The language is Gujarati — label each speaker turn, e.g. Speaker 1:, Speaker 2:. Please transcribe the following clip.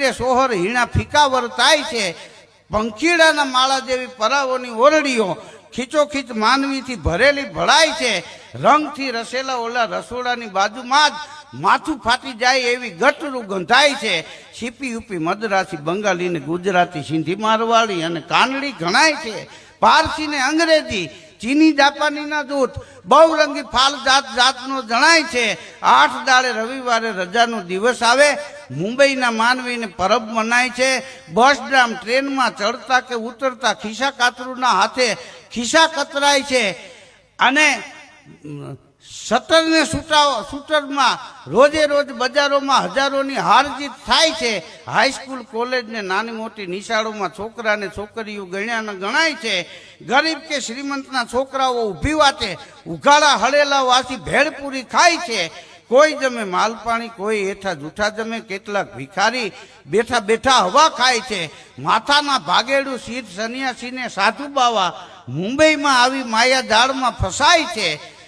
Speaker 1: તીરે સોહર હીણા ફીકા વર્તાય છે। પંખીડાના માળા જેવી પરાઓની ઓરડીઓ ખીચોખીચ માનવીથી ભરેલી ભળાય છે। રંગથી રસેલા ઓલા રસોડાની બાજુમાં જ માથું ફાટી જાય એવી ગટરું ગંધાય છે। સીપી ઉપી મદ્રાસી બંગાળી ને ગુજરાતી સિંધી મારવાડી અને કાનડી ગણાય છે। પારસી ને અંગ્રેજી ચીની જાપાનીના દૂત બહુરંગી ફાલ જાત જાતનો જણાય છે। 8 દાડે રવિવારે રજાનો દિવસ આવે મુંબઈના માનવીને પરબ મનાય છે। બસ ડ્રામ ટ્રેનમાં ચડતા કે ઉતરતા ખિસ્સા કાતરુના હાથે ખિસ્સા કતરાય છે અને શટરને શૂટરમાં રોજે રોજ બજારોમાં હજારોની હારજીત થાય છે। હાઈસ્કૂલ કોલેજ ને નાની મોટી નિશાળોમાં છોકરા ને છોકરીઓ ગણાય છે। ગરીબ કે શ્રીમંતના છોકરાઓ ઊભી વાતે ઉઘાડા હળેલા વાસી ભેળપૂરી ખાય છે। કોઈ જમે માલપાણી કોઈ હેઠા જૂઠા જમે કેટલાક ભિખારી બેઠા બેઠા હવા ખાય છે। માથાના ભાગેડું શીર સન્યાસીને સાધુ બાવા મુંબઈમાં આવી માયા જાળમાં ફસાય છે।